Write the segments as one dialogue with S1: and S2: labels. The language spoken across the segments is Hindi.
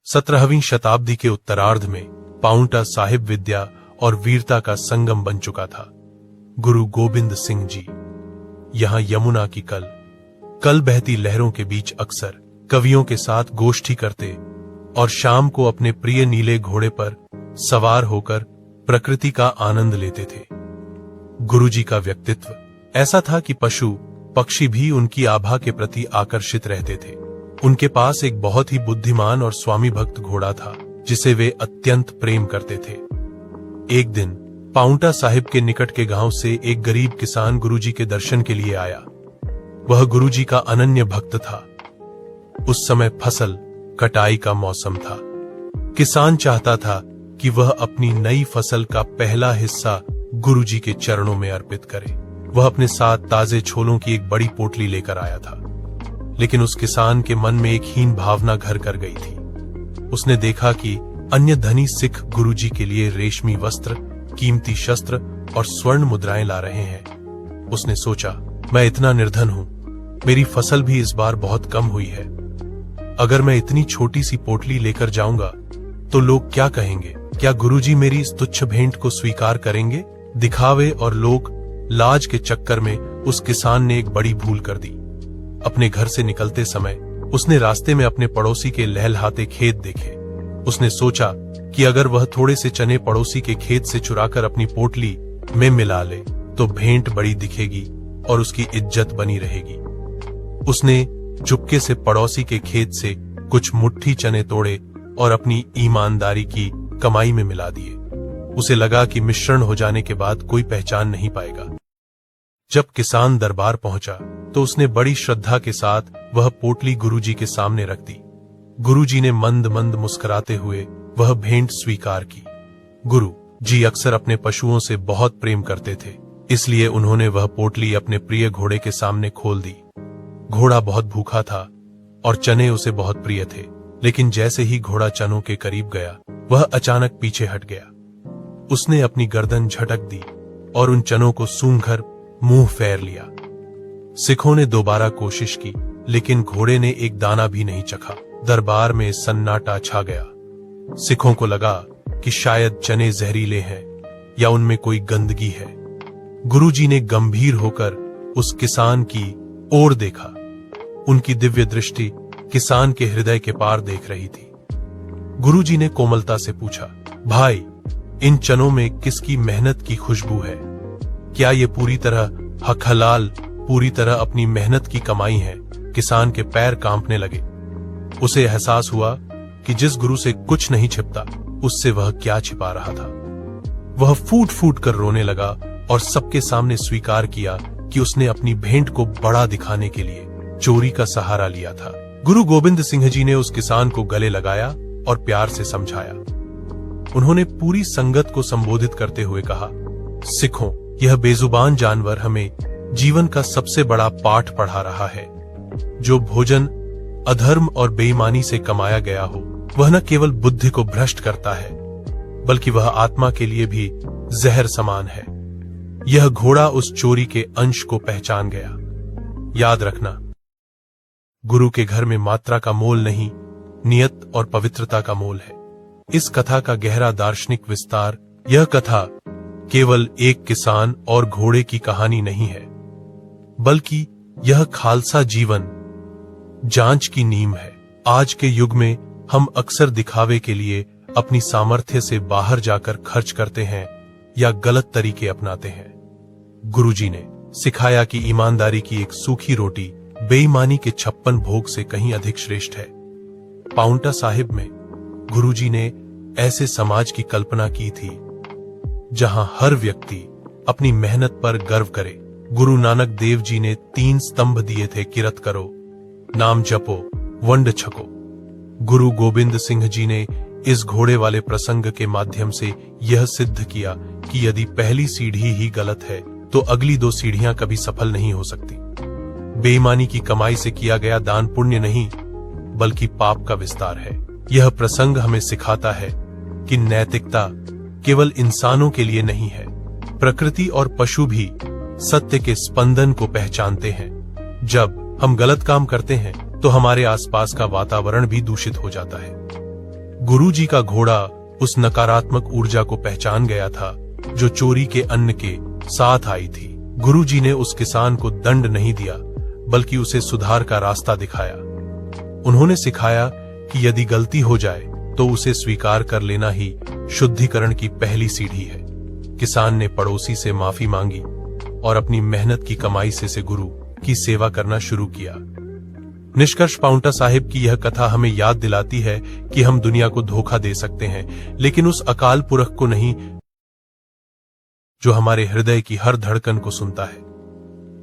S1: 17वीं शताब्दी के उत्तरार्ध में पाउंटा साहिब विद्या और वीरता का संगम बन चुका था। गुरु गोबिंद सिंह जी यहां यमुना की कल बहती लहरों के बीच अक्सर कवियों के साथ गोष्ठी करते और शाम को अपने प्रिय नीले घोड़े पर सवार होकर प्रकृति का आनंद लेते थे। गुरुजी का व्यक्तित्व ऐसा था कि पशु पक्षी भी उनकी आभा के प्रति आकर्षित रहते थे। उनके पास एक बहुत ही बुद्धिमान और स्वामी भक्त घोड़ा था जिसे वे अत्यंत प्रेम करते थे। एक दिन पाउंटा साहिब के निकट के गांव से एक गरीब किसान गुरुजी के दर्शन के लिए आया। वह गुरुजी का अनन्य भक्त था। उस समय फसल कटाई का मौसम था। किसान चाहता था कि वह अपनी नई फसल का पहला हिस्सा गुरुजी के चरणों में अर्पित करे। वह अपने साथ ताजे छोलों की एक बड़ी पोटली लेकर आया था, लेकिन उस किसान के मन में एक हीन भावना घर कर गई थी। उसने देखा कि अन्य धनी सिख गुरुजी के लिए रेशमी वस्त्र, कीमती शस्त्र और स्वर्ण मुद्राएं ला रहे हैं। उसने सोचा, मैं इतना निर्धन हूं, मेरी फसल भी इस बार बहुत कम हुई है। अगर मैं इतनी छोटी सी पोटली लेकर जाऊंगा तो लोग क्या कहेंगे? क्या गुरुजी मेरी इस तुच्छ भेंट को स्वीकार करेंगे? दिखावे और लोक लाज के चक्कर में उस किसान ने एक बड़ी भूल कर दी। अपने घर से निकलते समय उसने रास्ते में अपने पड़ोसी के लहलहाते खेत देखे। उसने सोचा कि अगर वह थोड़े से चने पड़ोसी के खेत से चुराकर अपनी पोटली में मिला ले तो भेंट बड़ी दिखेगी और उसकी इज्जत बनी रहेगी। उसने चुपके से पड़ोसी के खेत से कुछ मुट्ठी चने तोड़े और अपनी ईमानदारी की कमाई में मिला दिए। उसे लगा कि मिश्रण हो जाने के बाद कोई पहचान नहीं पाएगा। जब किसान दरबार पहुंचा तो उसने बड़ी श्रद्धा के साथ वह पोटली गुरुजी के सामने रख दी। गुरुजी ने मंद मंद मुस्कुराते हुए वह भेंट स्वीकार की। गुरु जी अक्सर अपने पशुओं से बहुत प्रेम करते थे, इसलिए उन्होंने वह पोटली अपने प्रिय घोड़े के सामने खोल दी। घोड़ा बहुत भूखा था और चने उसे बहुत प्रिय थे, लेकिन जैसे ही घोड़ा चनों के करीब गया वह अचानक पीछे हट गया। उसने अपनी गर्दन झटक दी और उन चनों को सूंघकर मुंह फेर लिया। सिखों ने दोबारा कोशिश की, लेकिन घोड़े ने एक दाना भी नहीं चखा। दरबार में सन्नाटा छा गया। सिखों को लगा कि शायद चने जहरीले हैं या उनमें कोई गंदगी है। गुरुजी ने गंभीर होकर उस किसान की ओर देखा। उनकी दिव्य दृष्टि किसान के हृदय के पार देख रही थी। गुरुजी ने कोमलता से पूछा, भाई, इन चनों में किसकी मेहनत की खुशबू है? क्या ये पूरी तरह हक हलाल, पूरी तरह अपनी मेहनत की कमाई है? किसान के पैर कांपने लगे। उसे एहसास हुआ कि जिस गुरु से कुछ नहीं छिपता, उससे वह क्या छिपा रहा था। वह फूट फूट कर रोने लगा और सबके सामने स्वीकार किया कि उसने अपनी भेंट को बड़ा दिखाने के लिए चोरी का सहारा लिया था। गुरु गोबिंद सिंह जी ने उस किसान को गले लगाया और प्यार से समझाया। उन्होंने पूरी संगत को संबोधित करते हुए कहा, सिखों, यह बेजुबान जानवर हमें जीवन का सबसे बड़ा पाठ पढ़ा रहा है। जो भोजन अधर्म और बेईमानी से कमाया गया हो, वह न केवल बुद्धि को भ्रष्ट करता है, बल्कि वह आत्मा के लिए भी जहर समान है। यह घोड़ा उस चोरी के अंश को पहचान गया। याद रखना, गुरु के घर में मात्रा का मोल नहीं, नियत और पवित्रता का मोल है। इस कथा का गहरा दार्शनिक विस्तार, यह कथा केवल एक किसान और घोड़े की कहानी नहीं है, बल्कि यह खालसा जीवन जांच की नींव है। आज के युग में हम अक्सर दिखावे के लिए अपनी सामर्थ्य से बाहर जाकर खर्च करते हैं या गलत तरीके अपनाते हैं। गुरुजी ने सिखाया कि ईमानदारी की एक सूखी रोटी बेईमानी के 56 भोग से कहीं अधिक श्रेष्ठ है। पाउंटा साहिब में गुरुजी ने ऐसे समाज की कल्पना की थी जहां हर व्यक्ति अपनी मेहनत पर गर्व करे। गुरु नानक देव जी ने 3 स्तंभ दिए थे, किरत करो, नाम जपो, वंड छको। गुरु गोबिंद सिंह जी ने इस घोड़े वाले प्रसंग के माध्यम से यह सिद्ध किया कि यदि पहली सीढ़ी ही गलत है तो अगली 2 सीढ़ियां कभी सफल नहीं हो सकती। बेईमानी की कमाई से किया गया दान पुण्य नहीं, बल्कि पाप का विस्तार है। यह प्रसंग हमें सिखाता है कि नैतिकता केवल इंसानों के लिए नहीं है। प्रकृति और पशु भी सत्य के स्पंदन को पहचानते हैं। जब हम गलत काम करते हैं तो हमारे आसपास का वातावरण भी दूषित हो जाता है। गुरुजी का घोड़ा उस नकारात्मक ऊर्जा को पहचान गया था जो चोरी के अन्न के साथ आई थी। गुरुजी ने उस किसान को दंड नहीं दिया, बल्कि उसे सुधार का रास्ता दिखाया। उन्होंने सिखाया कि यदि गलती हो जाए तो उसे स्वीकार कर लेना ही शुद्धिकरण की पहली सीढ़ी है। किसान ने पड़ोसी से माफी मांगी और अपनी मेहनत की कमाई से गुरु की सेवा करना शुरू किया। निष्कर्ष, पाउंटा साहिब की यह कथा हमें याद दिलाती है कि हम दुनिया को धोखा दे सकते हैं, लेकिन उस अकाल पुरख को नहीं जो हमारे हृदय की हर धड़कन को सुनता है।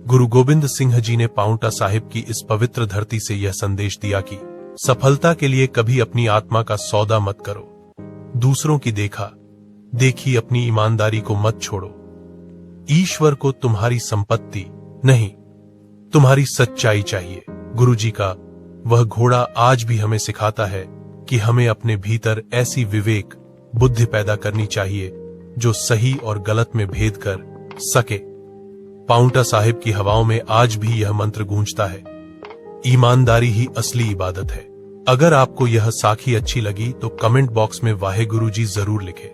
S1: गुरु गोबिंद सिंह जी ने पाउंटा साहिब की इस पवित्र धरती से यह संदेश दिया कि सफलता के लिए कभी अपनी आत्मा का सौदा मत करो, दूसरों की देखी अपनी ईमानदारी को मत छोड़ो। ईश्वर को तुम्हारी संपत्ति नहीं, तुम्हारी सच्चाई चाहिए। गुरुजी का वह घोड़ा आज भी हमें सिखाता है कि हमें अपने भीतर ऐसी विवेक बुद्धि पैदा करनी चाहिए जो सही और गलत में भेद कर सके। पाउंटा साहिब की हवाओं में आज भी यह मंत्र गूंजता है, ईमानदारी ही असली इबादत है। अगर आपको यह साखी अच्छी लगी तो कमेंट बॉक्स में वाहे गुरुजी जरूर लिखें।